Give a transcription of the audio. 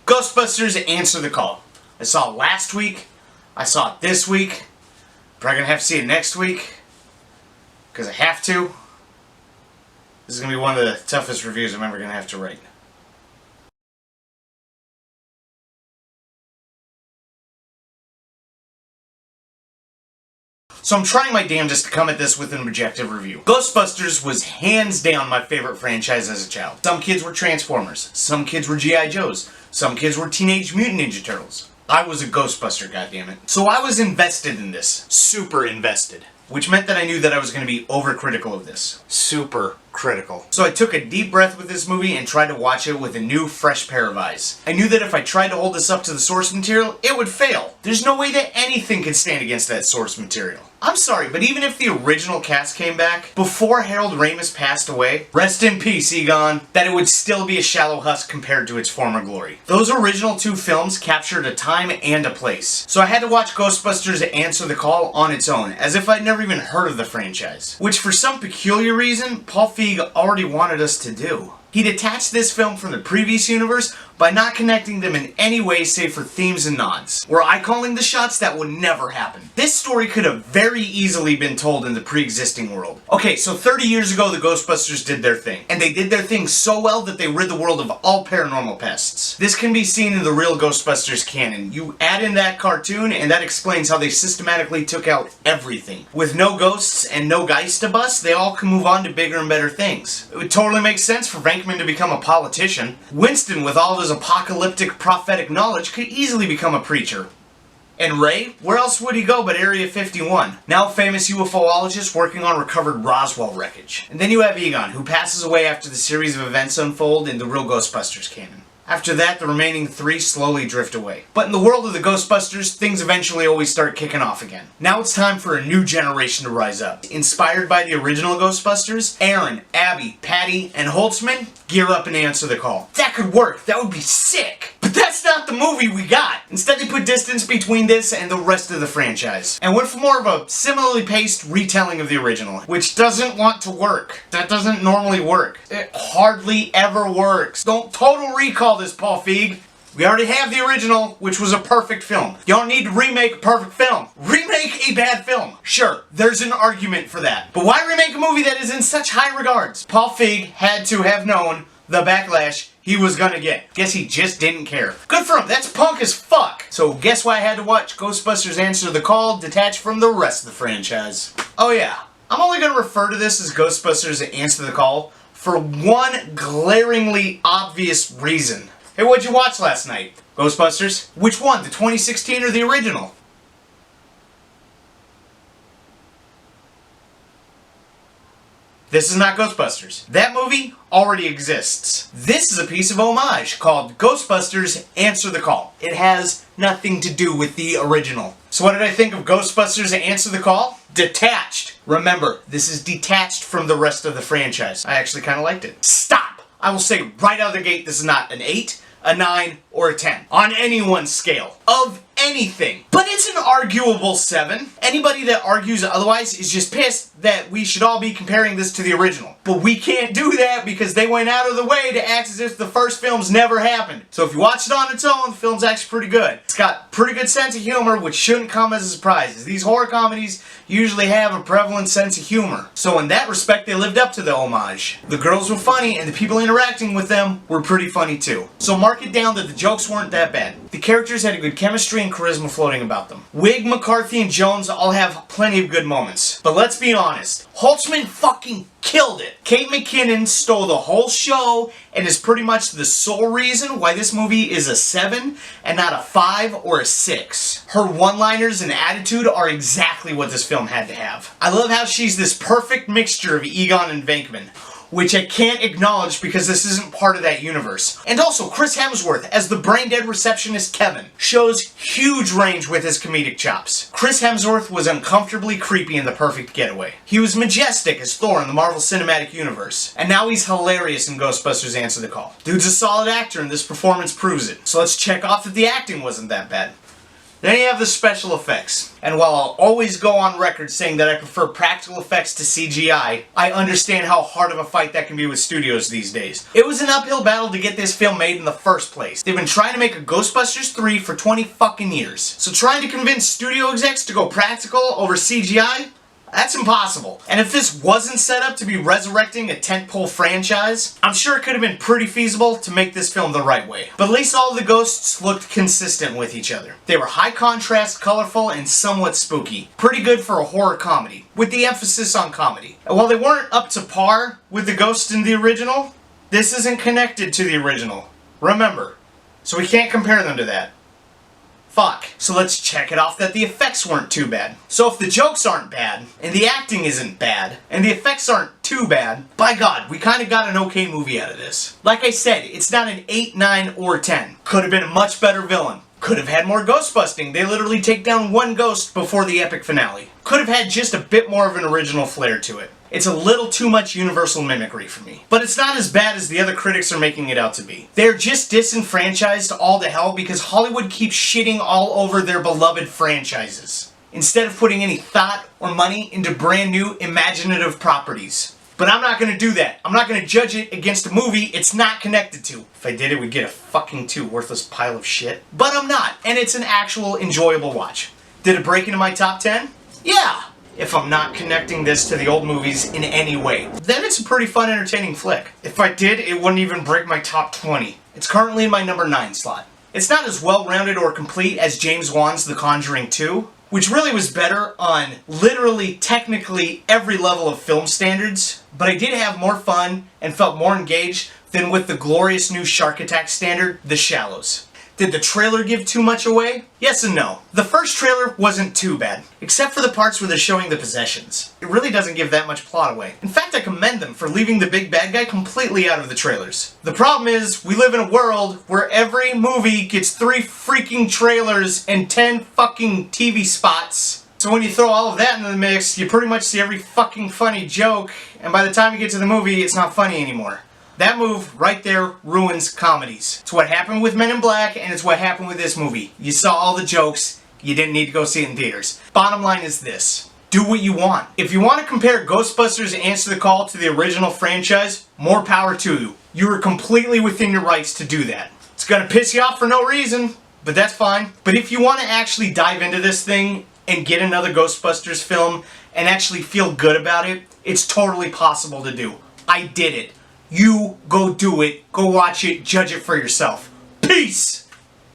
Ghostbusters Answer the Call. I saw it last week, I saw it this week, probably gonna have to see it next week, because I have to. This is gonna be one of the toughest reviews I'm ever gonna have to write. So I'm trying my damnedest to come at this with an objective review. Ghostbusters was hands down my favorite franchise as a child. Some kids were Transformers, some kids were G.I. Joes, some kids were Teenage Mutant Ninja Turtles. I was a Ghostbuster, goddammit. So I was invested in this. Super invested. Which meant that I knew that I was going to be overcritical of this. Super critical. So I took a deep breath with this movie and tried to watch it with a new, fresh pair of eyes. I knew that if I tried to hold this up to the source material, it would fail. There's no way that anything could stand against that source material. I'm sorry, but even if the original cast came back, before Harold Ramis passed away, rest in peace, Egon, that it would still be a shallow husk compared to its former glory. Those original two films captured a time and a place. So I had to watch Ghostbusters Answer the Call on its own, as if I'd never even heard of the franchise. Which for some peculiar reason, Paul Feig already wanted us to do. He detached this film from the previous universe by not connecting them in any way save for themes and nods. Were I calling the shots, that would never happen. This story could have very easily been told in the pre-existing world. Okay, so 30 years ago the Ghostbusters did their thing. And they did their thing so well that they rid the world of all paranormal pests. This can be seen in the real Ghostbusters canon. You add in that cartoon and that explains how they systematically took out everything. With no ghosts and no Geistabus, they all can move on to bigger and better things. It would totally make sense for Venkman to become a politician. Winston, with all of his apocalyptic prophetic knowledge, could easily become a preacher. And Ray? Where else would he go but Area 51? Now a famous UFOologist working on recovered Roswell wreckage. And then you have Egon, who passes away after the series of events unfold in the real Ghostbusters canon. After that, the remaining three slowly drift away. But in the world of the Ghostbusters, things eventually always start kicking off again. Now it's time for a new generation to rise up. Inspired by the original Ghostbusters, Aaron, Abby, Patty, and Holtzman gear up and answer the call. That could work. That would be sick. But that's not the movie we got. Instead, they put distance between this and the rest of the franchise, and went for more of a similarly paced retelling of the original, which doesn't want to work. That doesn't normally work. It hardly ever works. Don't total recall this, Paul Feig. We already have the original, which was a perfect film. You don't need to remake a perfect film. Remake a bad film. Sure, there's an argument for that. But why remake a movie that is in such high regards? Paul Feig had to have known the backlash he was gonna get. Guess he just didn't care. Good for him, that's punk as fuck. So guess why I had to watch Ghostbusters Answer the Call detached from the rest of the franchise. Oh yeah, I'm only gonna refer to this as Ghostbusters Answer the Call for one glaringly obvious reason. Hey, what'd you watch last night? Ghostbusters? Which one, the 2016 or the original? This is not Ghostbusters. That movie already exists. This is a piece of homage called Ghostbusters Answer the Call. It has nothing to do with the original. So what did I think of Ghostbusters Answer the Call? Detached. Remember, this is detached from the rest of the franchise. I actually kind of liked it. Stop! I will say right out of the gate, this is not an 8, a 9, or a 10. On anyone's scale. Of anything. But it's an arguable 7. Anybody that argues otherwise is just pissed that we should all be comparing this to the original. But we can't do that because they went out of the way to act as if the first films never happened. So if you watch it on its own, the film's actually pretty good. It's got pretty good sense of humor, which shouldn't come as a surprise, as these horror comedies usually have a prevalent sense of humor. So in that respect, they lived up to the homage. The girls were funny, and the people interacting with them were pretty funny too. So mark it down that the jokes weren't that bad. The characters had a good chemistry and charisma floating about them. Wig, McCarthy, and Jones all have plenty of good moments. But let's be honest, Holtzman fucking killed it. Kate McKinnon stole the whole show and is pretty much the sole reason why this movie is a 7 and not a 5 or a 6. Her one-liners and attitude are exactly what this film had to have. I love how she's this perfect mixture of Egon and Venkman, which I can't acknowledge because this isn't part of that universe. And also, Chris Hemsworth as the brain-dead receptionist Kevin shows huge range with his comedic chops. Chris Hemsworth was uncomfortably creepy in The Perfect Getaway. He was majestic as Thor in the Marvel Cinematic Universe. And now he's hilarious in Ghostbusters Answer the Call. Dude's a solid actor and this performance proves it. So let's check off that the acting wasn't that bad. Then you have the special effects. And while I'll always go on record saying that I prefer practical effects to CGI, I understand how hard of a fight that can be with studios these days. It was an uphill battle to get this film made in the first place. They've been trying to make a Ghostbusters 3 for 20 fucking years. So trying to convince studio execs to go practical over CGI? That's impossible. And if this wasn't set up to be resurrecting a tentpole franchise, I'm sure it could have been pretty feasible to make this film the right way. But at least all the ghosts looked consistent with each other. They were high contrast, colorful, and somewhat spooky. Pretty good for a horror comedy, with the emphasis on comedy. And while they weren't up to par with the ghosts in the original, this isn't connected to the original. Remember. So we can't compare them to that. Fuck. So let's check it off that the effects weren't too bad. So if the jokes aren't bad, and the acting isn't bad, and the effects aren't too bad, by God, we kinda got an okay movie out of this. Like I said, it's not an 8, 9, or 10. Could have been a much better villain. Could have had more ghost busting. They literally take down one ghost before the epic finale. Could have had just a bit more of an original flair to it. It's a little too much universal mimicry for me. But it's not as bad as the other critics are making it out to be. They're just disenfranchised all to hell because Hollywood keeps shitting all over their beloved franchises, instead of putting any thought or money into brand new imaginative properties. But I'm not gonna do that. I'm not gonna judge it against a movie it's not connected to. If I did it, we'd get a fucking 2 worthless pile of shit. But I'm not, and it's an actual enjoyable watch. Did it break into my top 10? Yeah! If I'm not connecting this to the old movies in any way. Then it's a pretty fun, entertaining flick. If I did, it wouldn't even break my top 20. It's currently in my number 9 slot. It's not as well-rounded or complete as James Wan's The Conjuring 2, which really was better on literally, technically, every level of film standards, but I did have more fun and felt more engaged than with the glorious new Shark Attack standard, The Shallows. Did the trailer give too much away? Yes and no. The first trailer wasn't too bad, except for the parts where they're showing the possessions. It really doesn't give that much plot away. In fact, I commend them for leaving the big bad guy completely out of the trailers. The problem is, we live in a world where every movie gets 3 freaking trailers and 10 fucking TV spots. So when you throw all of that into the mix, you pretty much see every fucking funny joke, and by the time you get to the movie, it's not funny anymore. That move right there ruins comedies. It's what happened with Men in Black, and it's what happened with this movie. You saw all the jokes, you didn't need to go see it in theaters. Bottom line is this. Do what you want. If you want to compare Ghostbusters and Answer the Call to the original franchise, more power to you. You are completely within your rights to do that. It's gonna piss you off for no reason, but that's fine. But if you want to actually dive into this thing and get another Ghostbusters film and actually feel good about it, it's totally possible to do. I did it. You go do it, go watch it, judge it for yourself. Peace!